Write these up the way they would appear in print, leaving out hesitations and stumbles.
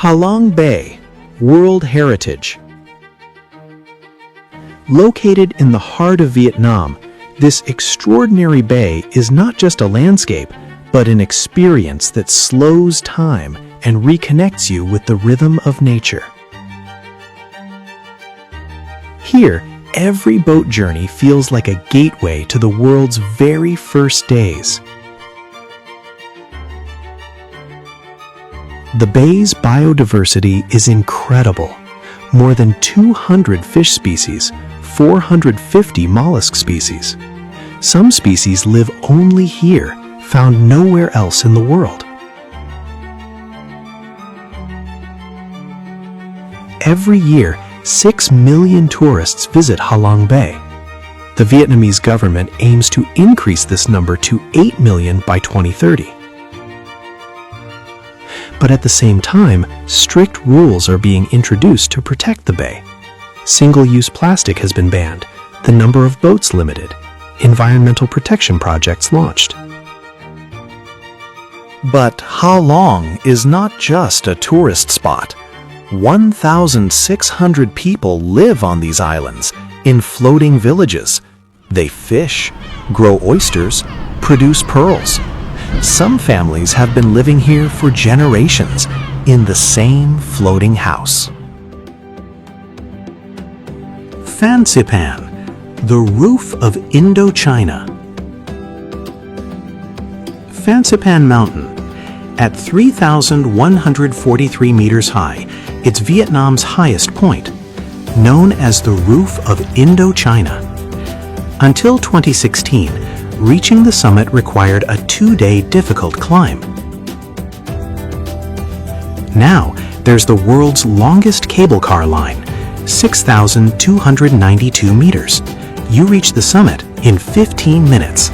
Halong Bay, World Heritage. Located in the heart of Vietnam, this extraordinary bay is not just a landscape, but an experience that slows time and reconnects you with the rhythm of nature. Here, every boat journey feels like a gateway to the world's very first days. The bay's biodiversity is incredible. More than 200 fish species, 450 mollusk species. Some species live only here, found nowhere else in the world. Every year, 6 million tourists visit Halong Bay. The Vietnamese government aims to increase this number to 8 million by 2030. But at the same time, strict rules are being introduced to protect the bay. Single-use plastic has been banned, the number of boats limited, environmental protection projects launched. But Halong is not just a tourist spot. 1,600 people live on these islands in floating villages. They fish, grow oysters, produce pearls. Some families have been living here for generations in the same floating house. Fansipan, the roof of Indochina. Fansipan Mountain, at 3,143 meters high, it's Vietnam's highest point, known as the roof of Indochina. Until 2016, reaching the summit required a 2-day difficult climb. Now, there's the world's longest cable car line, 6,292 meters. You reach the summit in 15 minutes.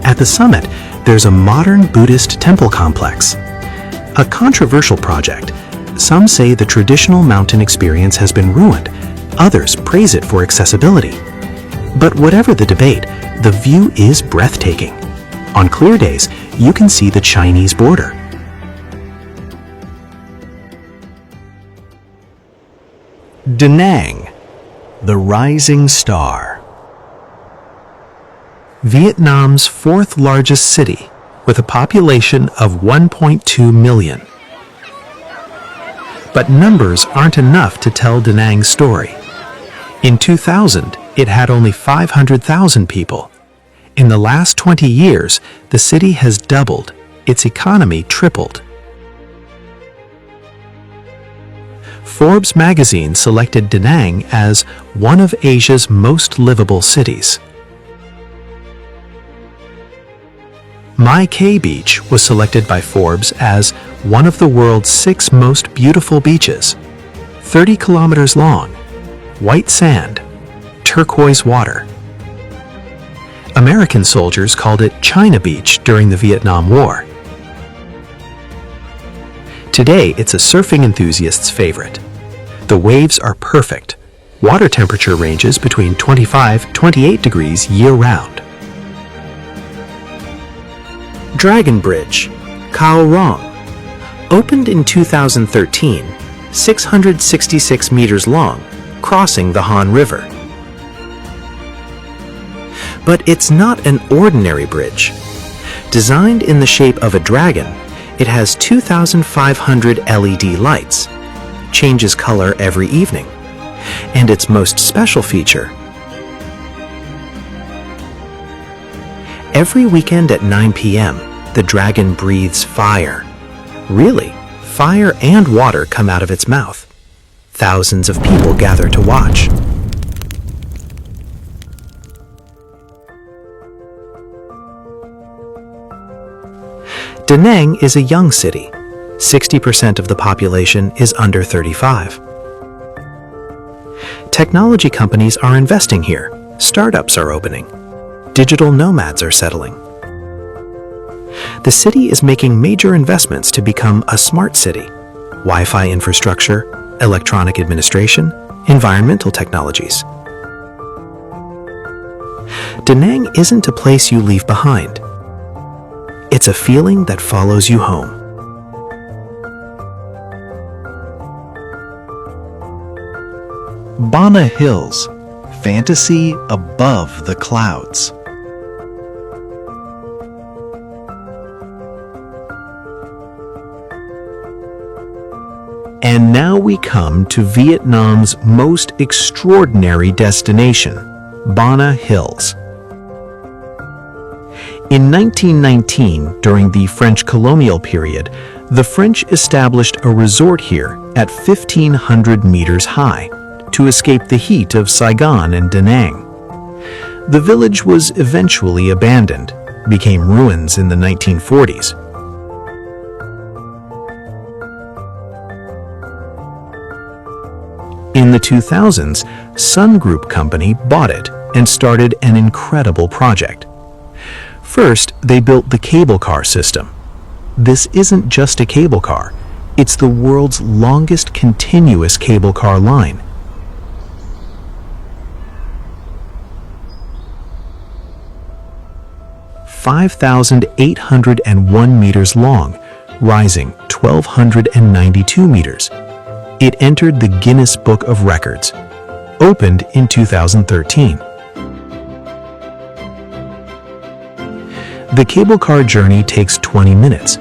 At the summit, there's a modern Buddhist temple complex. A controversial project. Some say the traditional mountain experience has been ruined. Others praise it for accessibility. But whatever the debate, the view is breathtaking. On clear days, you can see the Chinese border. Da Nang, the rising star. Vietnam's fourth largest city, with a population of 1.2 million. But numbers aren't enough to tell Da Nang's story. In 2000, it had only 500,000 people. In the last 20 years, the city has doubled, its economy tripled. Forbes magazine selected Da Nang as one of Asia's most livable cities. Mai Kay Beach was selected by Forbes as one of the world's 6 most beautiful beaches. 30 kilometers long, white sand, turquoise water. American soldiers called it China Beach during the Vietnam War. Today, it's a surfing enthusiast's favorite. The waves are perfect. Water temperature ranges between 25-28 degrees year-round. Dragon Bridge, Khao Rong. Opened in 2013, 666 meters long, crossing the Han River. But it's not an ordinary bridge. Designed in the shape of a dragon, it has 2,500 LED lights, changes color every evening, and its most special feature: every weekend at 9 p.m., the dragon breathes fire. Really, fire and water come out of its mouth. Thousands of people gather to watch. Da Nang is a young city. 60% of the population is under 35. Technology companies are investing here. Startups are opening. Digital nomads are settling. The city is making major investments to become a smart city. Wi-Fi infrastructure, electronic administration, environmental technologies. Da Nang isn't a place you leave behind. It's a feeling that follows you home. Bana Hills, fantasy above the clouds. And now we come to Vietnam's most extraordinary destination, Bana Hills. In 1919, during the French colonial period, the French established a resort here at 1,500 meters high to escape the heat of Saigon and Da Nang. The village was eventually abandoned, became ruins in the 1940s. In the 2000s, Sun Group Company bought it and started an incredible project. First, they built the cable car system. This isn't just a cable car, it's the world's longest continuous cable car line. (5,801 meters long, rising 1,292 meters. It entered the Guinness Book of Records. Opened in 2013. The cable car journey takes 20 minutes.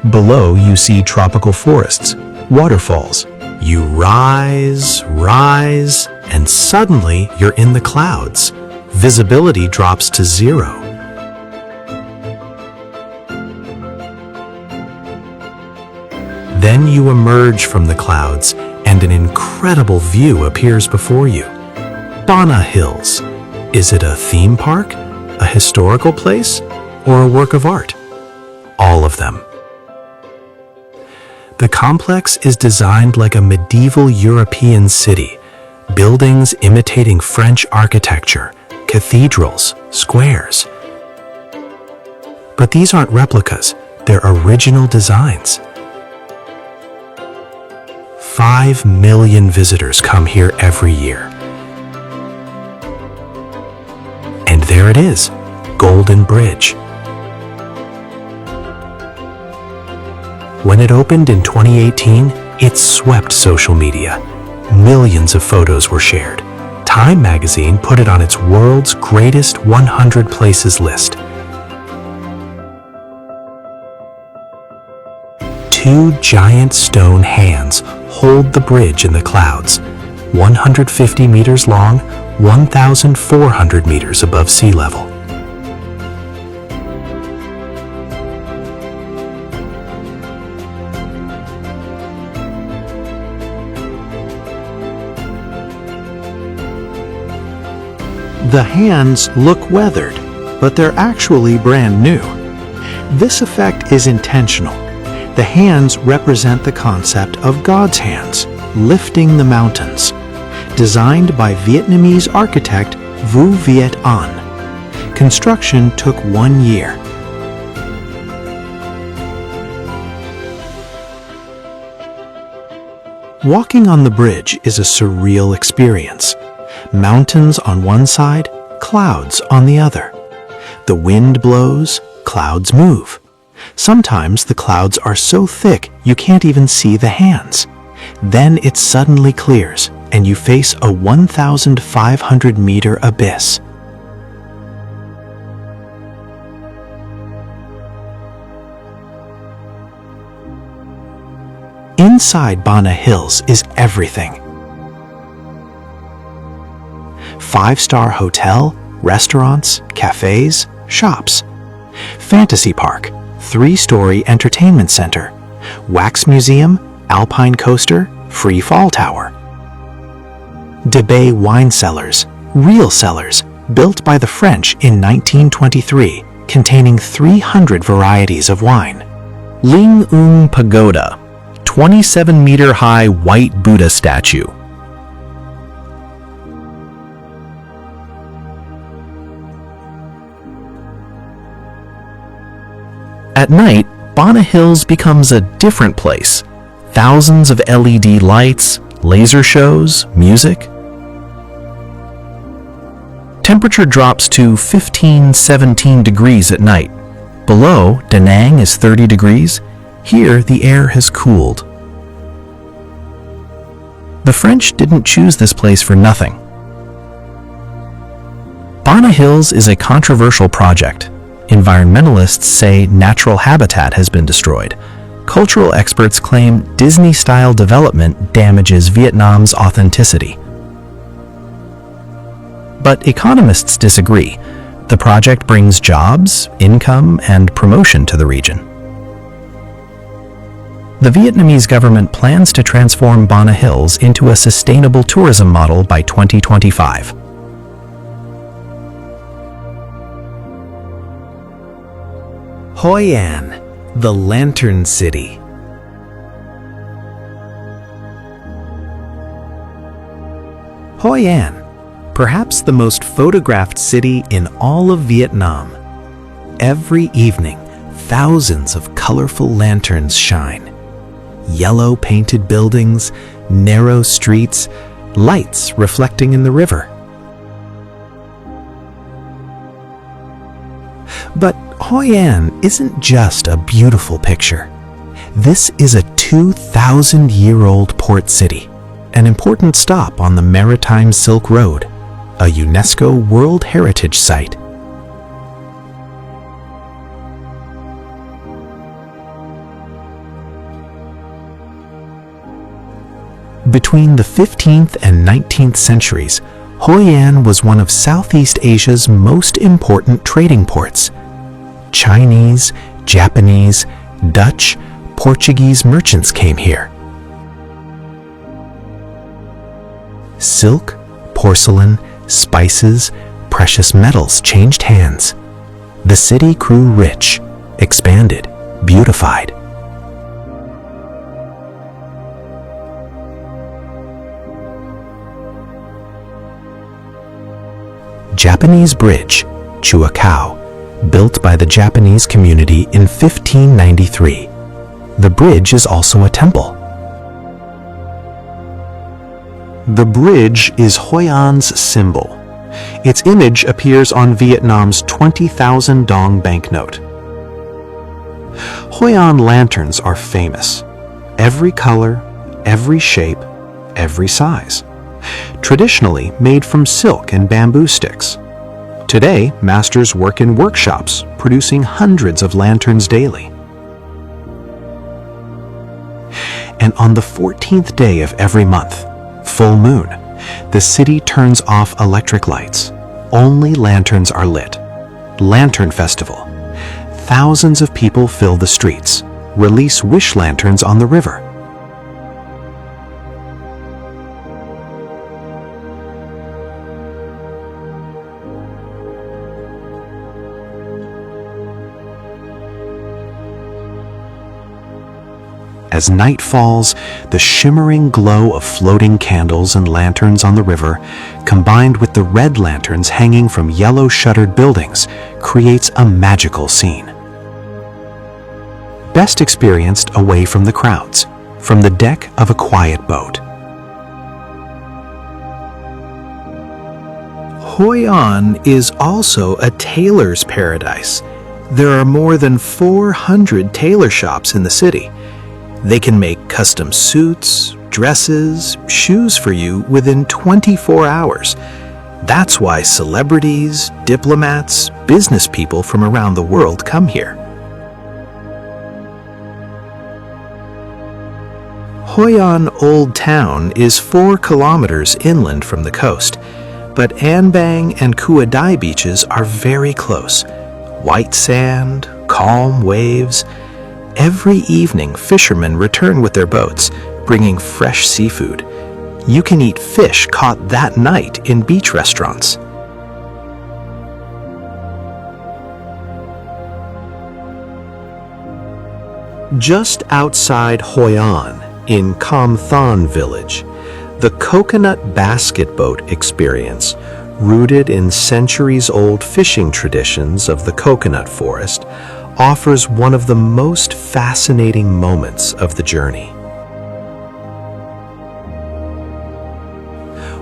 Below, you see tropical forests, waterfalls. You rise, and suddenly you're in the clouds. Visibility drops to 0. Then you emerge from the clouds, and an incredible view appears before you. Bana Hills. Is it a theme park, a historical place, or a work of art? All of them. The complex is designed like a medieval European city, buildings imitating French architecture, cathedrals, squares. But these aren't replicas, they're original designs. 5 million visitors come here every year. And there it is, Golden Bridge. When it opened in 2018, it swept social media. Millions of photos were shared. Time magazine put it on its world's greatest 100 places list. 2 giant stone hands hold the bridge in the clouds, 150 meters long, 1,400 meters above sea level. The hands look weathered, but they're actually brand new. This effect is intentional. The hands represent the concept of God's hands, lifting the mountains. Designed by Vietnamese architect Vu Viet An. Construction took 1 year. Walking on the bridge is a surreal experience. Mountains on one side, clouds on the other. The wind blows, clouds move. Sometimes the clouds are so thick you can't even see the hands. Then it suddenly clears, and you face a 1,500-meter abyss. Inside Bana Hills is everything. 5-star hotel, restaurants, cafes, shops. Fantasy park, 3-story entertainment center, wax museum, alpine coaster, free fall tower. Debay wine cellars, real cellars, built by the French in 1923, containing 300 varieties of wine. Ling Ung Pagoda, 27-meter-high white Buddha statue. At night, Bana Hills becomes a different place. Thousands of LED lights, laser shows, music. Temperature drops to 15-17 degrees at night. Below, Da Nang is 30 degrees. Here, the air has cooled. The French didn't choose this place for nothing. Bana Hills is a controversial project. Environmentalists say natural habitat has been destroyed. Cultural experts claim Disney-style development damages Vietnam's authenticity. But economists disagree. The project brings jobs, income, and promotion to the region. The Vietnamese government plans to transform Bana Hills into a sustainable tourism model by 2025. Hoi An, the Lantern City. Hoi An, perhaps the most photographed city in all of Vietnam. Every evening, thousands of colorful lanterns shine. Yellow painted buildings, narrow streets, lights reflecting in the river. But Hoi An isn't just a beautiful picture. This is a 2,000-year-old port city, an important stop on the Maritime Silk Road, a UNESCO World Heritage Site. Between the 15th and 19th centuries, Hoi An was one of Southeast Asia's most important trading ports. Chinese, Japanese, Dutch, Portuguese merchants came here. Silk, porcelain, spices, precious metals changed hands. The city grew rich, expanded, beautified. Japanese Bridge, Chua Cao, built by the Japanese community in 1593. The bridge is also a temple. The bridge is Hoi An's symbol. Its image appears on Vietnam's 20,000 dong banknote. Hoi An lanterns are famous. Every color, every shape, every size. Traditionally made from silk and bamboo sticks. Today, masters work in workshops, producing hundreds of lanterns daily. And on the 14th day of every month, full moon, the city turns off electric lights. Only lanterns are lit. Lantern Festival. Thousands of people fill the streets, release wish lanterns on the river. As night falls, the shimmering glow of floating candles and lanterns on the river, combined with the red lanterns hanging from yellow shuttered buildings, creates a magical scene. Best experienced away from the crowds, from the deck of a quiet boat. Hoi An is also a tailor's paradise. There are more than 400 tailor shops in the city. They can make custom suits, dresses, shoes for you within 24 hours. That's why celebrities, diplomats, business people from around the world come here. Hoi An Old Town is 4 kilometers inland from the coast, but An Bang and Kua Dai beaches are very close. White sand, calm waves. Every evening, fishermen return with their boats, bringing fresh seafood. You can eat fish caught that night in beach restaurants. Just outside Hoi An, in Kam Than village, the coconut basket boat experience, rooted in centuries-old fishing traditions of the coconut forest, offers one of the most fascinating moments of the journey.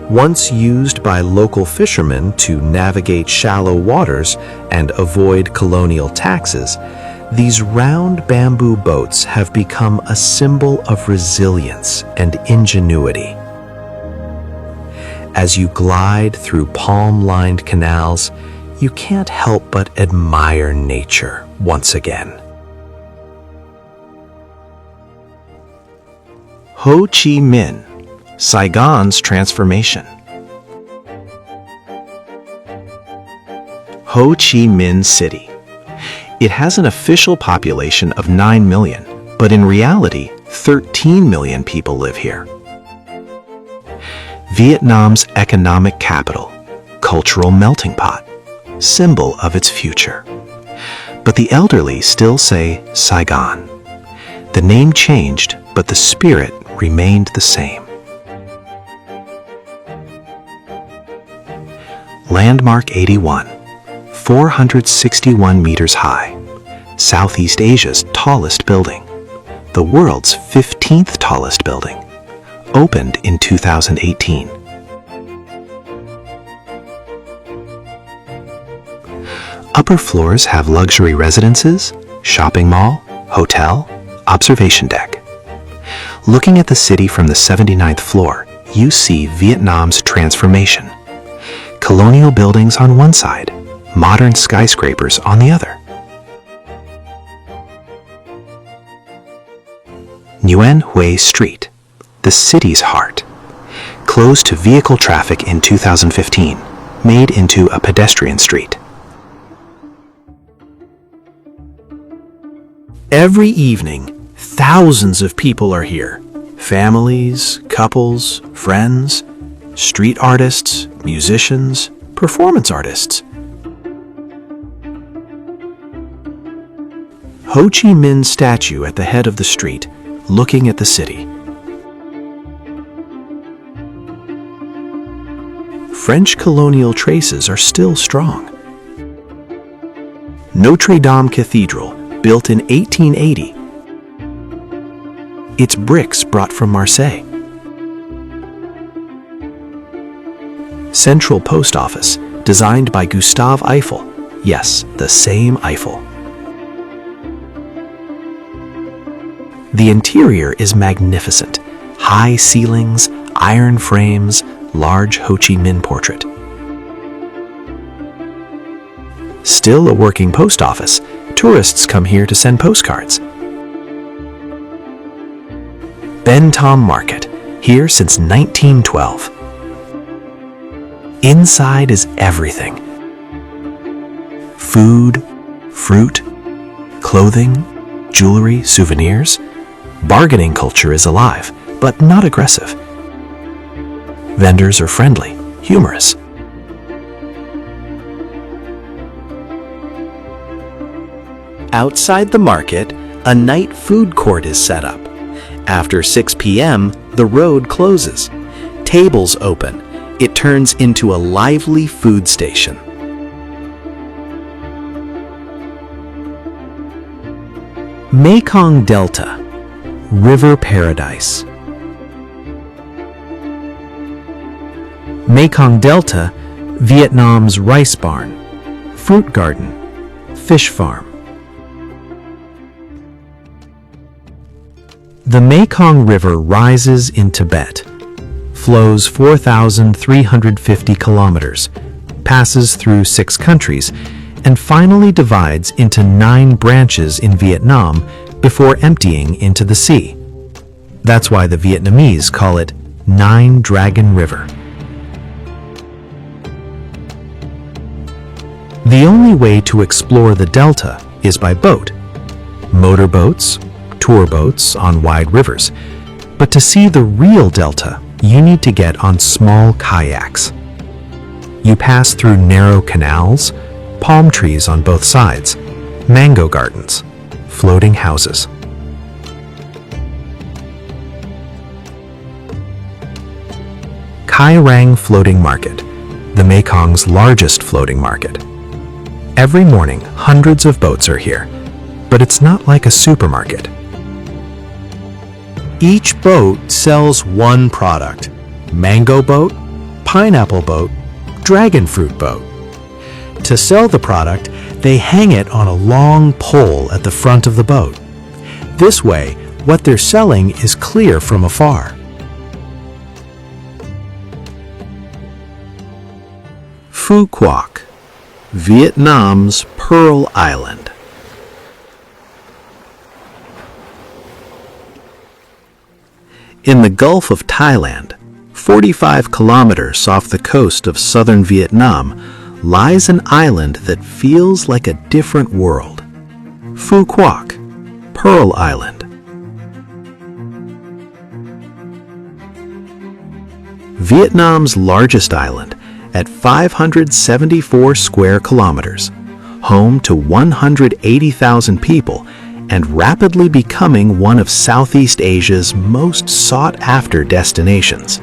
Once used by local fishermen to navigate shallow waters and avoid colonial taxes, these round bamboo boats have become a symbol of resilience and ingenuity. As you glide through palm-lined canals, you can't help but admire nature once again. Ho Chi Minh, Saigon's transformation. Ho Chi Minh City. It has an official population of 9 million, but in reality, 13 million people live here. Vietnam's economic capital, cultural melting pot, symbol of its future. But the elderly still say Saigon. The name changed, but the spirit remained the same. Landmark 81, 461 meters high, Southeast Asia's tallest building, the world's 15th tallest building, opened in 2018. Upper floors have luxury residences, shopping mall, hotel, observation deck. Looking at the city from the 79th floor, you see Vietnam's transformation. Colonial buildings on one side, modern skyscrapers on the other. Nguyen Hue Street, the city's heart. Closed to vehicle traffic in 2015, made into a pedestrian street. Every evening, thousands of people are here. Families, couples, friends, street artists, musicians, performance artists. Ho Chi Minh statue at the head of the street, looking at the city. French colonial traces are still strong. Notre Dame Cathedral, built in 1880. Its bricks brought from Marseille. Central Post Office, designed by Gustave Eiffel. Yes, the same Eiffel. The interior is magnificent. High ceilings, iron frames, large Ho Chi Minh portrait. Still a working post office, tourists come here to send postcards. Ben Tom Market, here since 1912. Inside is everything. Food, fruit, clothing, jewelry, souvenirs. Bargaining culture is alive, but not aggressive. Vendors are friendly, humorous. Outside the market, a night food court is set up. After 6 p.m., the road closes. Tables open. It turns into a lively food station. Mekong Delta, river paradise. Mekong Delta, Vietnam's rice barn, fruit garden, fish farm. The Mekong River rises in Tibet, flows 4,350 kilometers, passes through 6 countries, and finally divides into 9 branches in Vietnam before emptying into the sea. That's why the Vietnamese call it Nine Dragon River. The only way to explore the delta is by boat. Motorboats, tour boats on wide rivers. But to see the real delta, you need to get on small kayaks. You pass through narrow canals, palm trees on both sides, mango gardens, floating houses. Kai Rang Floating Market, the Mekong's largest floating market. Every morning, hundreds of boats are here, but it's not like a supermarket. Each boat sells one product: mango boat, pineapple boat, dragon fruit boat. To sell the product, they hang it on a long pole at the front of the boat. This way, what they're selling is clear from afar. Phu Quoc, Vietnam's Pearl Island. In the Gulf of Thailand, 45 kilometers off the coast of southern Vietnam, lies an island that feels like a different world. Phu Quoc, Pearl Island. Vietnam's largest island, at 574 square kilometers, home to 180,000 people, and rapidly becoming one of Southeast Asia's most sought-after destinations.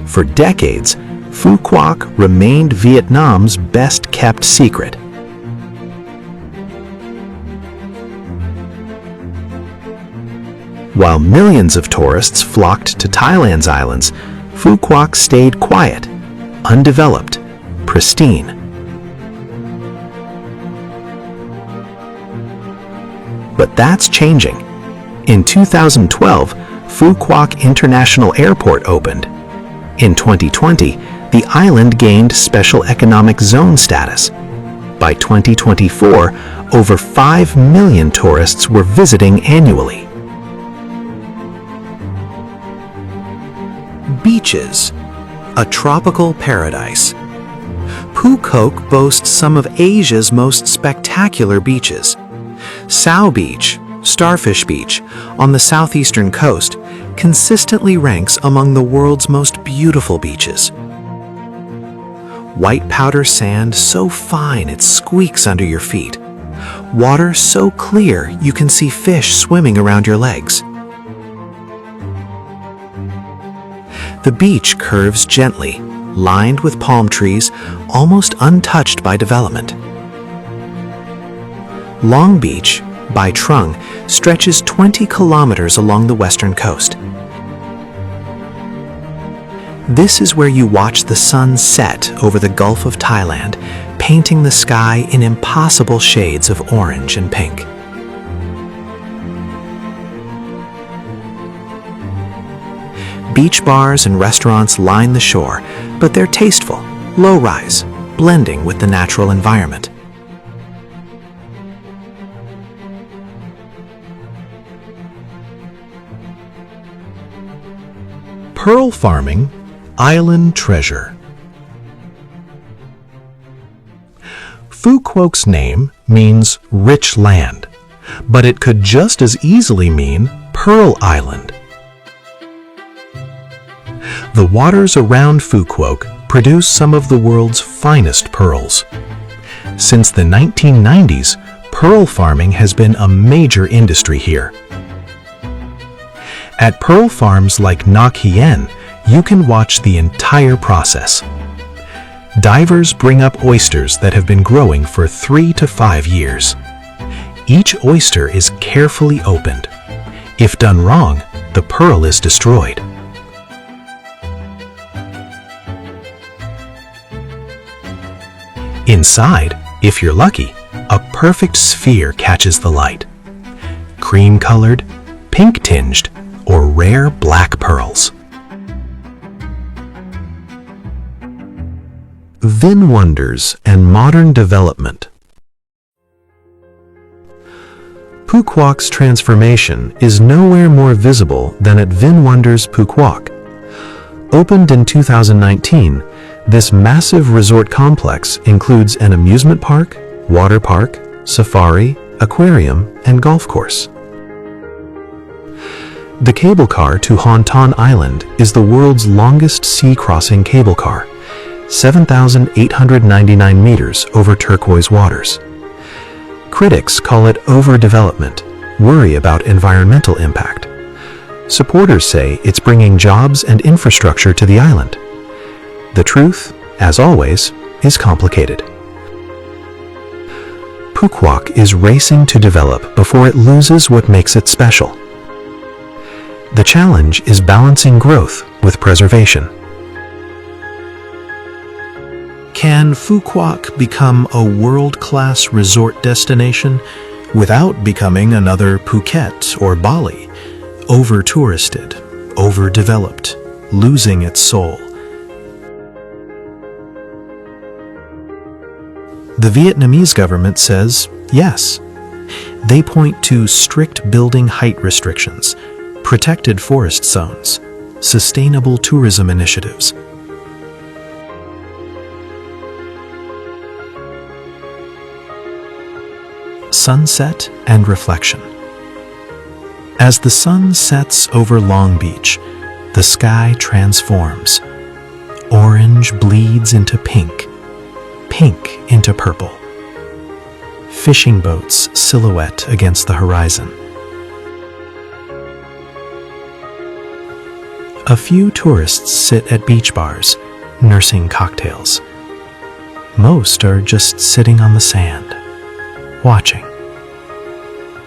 For decades, Phu Quoc remained Vietnam's best-kept secret. While millions of tourists flocked to Thailand's islands, Phu Quoc stayed quiet, undeveloped, pristine. But that's changing. In 2012, Phu Quoc International Airport opened. In 2020, the island gained Special Economic Zone status. By 2024, over 5 million tourists were visiting annually. Beaches, a tropical paradise. Phu Quoc boasts some of Asia's most spectacular beaches. Sao Beach, Starfish Beach, on the southeastern coast, consistently ranks among the world's most beautiful beaches. White powder sand so fine it squeaks under your feet. Water so clear you can see fish swimming around your legs. The beach curves gently, lined with palm trees, almost untouched by development. Long Beach, by Trung, stretches 20 kilometers along the western coast. This is where you watch the sun set over the Gulf of Thailand, painting the sky in impossible shades of orange and pink. Beach bars and restaurants line the shore, but they're tasteful, low-rise, blending with the natural environment. Pearl farming, island treasure. Phu Quoc's name means rich land, but it could just as easily mean Pearl Island. The waters around Phu Quoc produce some of the world's finest pearls. Since the 1990s, pearl farming has been a major industry here. At pearl farms like Ngoc Hien, you can watch the entire process. Divers bring up oysters that have been growing for 3 to 5 years. Each oyster is carefully opened. If done wrong, the pearl is destroyed. Inside, if you're lucky, a perfect sphere catches the light. Cream-colored, pink-tinged, or rare black pearls. Vin Wonders and modern development. Phu Quoc's transformation is nowhere more visible than at Vin Wonders Phu Quoc. Opened in 2019, this massive resort complex includes an amusement park, water park, safari, aquarium, and golf course. The cable car to Hon Ton Island is the world's longest sea-crossing cable car, 7,899 meters over turquoise waters. Critics call it overdevelopment, worry about environmental impact. Supporters say it's bringing jobs and infrastructure to the island. The truth, as always, is complicated. Phu Quoc is racing to develop before it loses what makes it special. The challenge is balancing growth with preservation. Can Phu Quoc become a world-class resort destination without becoming another Phuket or Bali? over-touristed, overdeveloped, losing its soul. The Vietnamese government says yes. They point to strict building height restrictions, protected forest zones, sustainable tourism initiatives. Sunset and reflection. As the sun sets over Long Beach, the sky transforms. Orange bleeds into pink, pink into purple. Fishing boats silhouette against the horizon. A few tourists sit at beach bars, nursing cocktails. Most are just sitting on the sand, watching.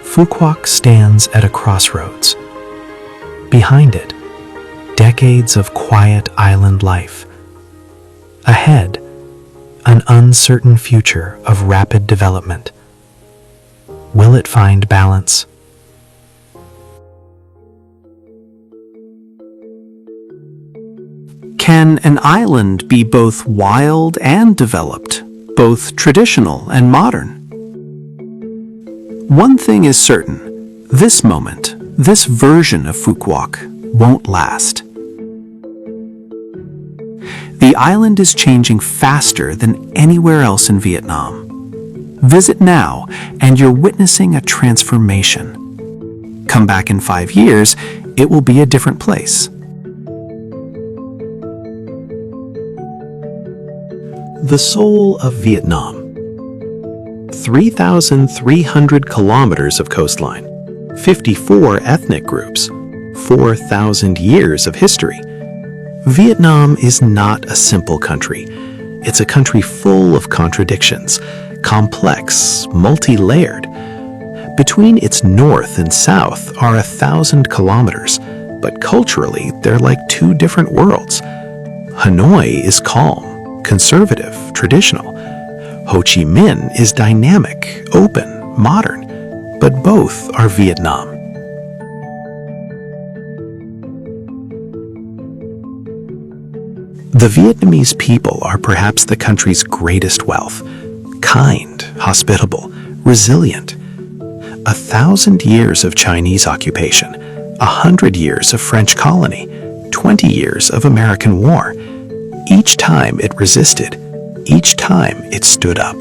Phu Quoc stands at a crossroads. Behind it, decades of quiet island life. Ahead, an uncertain future of rapid development. Will it find balance? Can an island be both wild and developed, both traditional and modern? One thing is certain, this moment, this version of Phu Quoc won't last. The island is changing faster than anywhere else in Vietnam. Visit now and you're witnessing a transformation. Come back in 5 years, it will be a different place. The soul of Vietnam. 3,300 kilometers of coastline, 54 ethnic groups, 4,000 years of history. Vietnam is not a simple country. It's a country full of contradictions, complex, multi-layered. Between its north and south are 1,000 kilometers, but culturally they're like two different worlds. Hanoi is calm, conservative, traditional. Ho Chi Minh is dynamic, open, modern, but both are Vietnam. The Vietnamese people are perhaps the country's greatest wealth. Kind, hospitable, resilient. 1,000 years of Chinese occupation, 100 years of French colony, 20 years of American war. Each time it resisted, each time it stood up.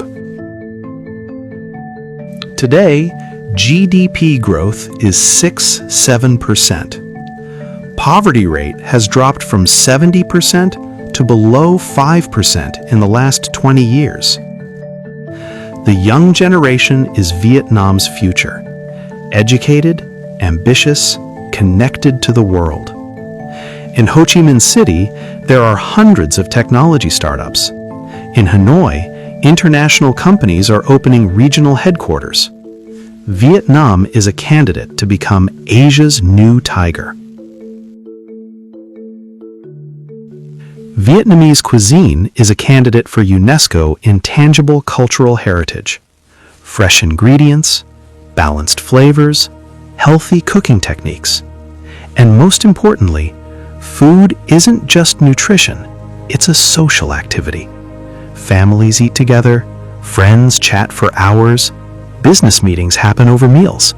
Today, GDP growth is 6-7%. Poverty rate has dropped from 70% to below 5% in the last 20 years. The young generation is Vietnam's future. Educated, ambitious, connected to the world. In Ho Chi Minh City, there are hundreds of technology startups. In Hanoi, international companies are opening regional headquarters. Vietnam is a candidate to become Asia's new tiger. Vietnamese cuisine is a candidate for UNESCO Intangible Cultural Heritage. Fresh ingredients, balanced flavors, healthy cooking techniques. And most importantly, food isn't just nutrition, it's a social activity. Families eat together, friends chat for hours, business meetings happen over meals.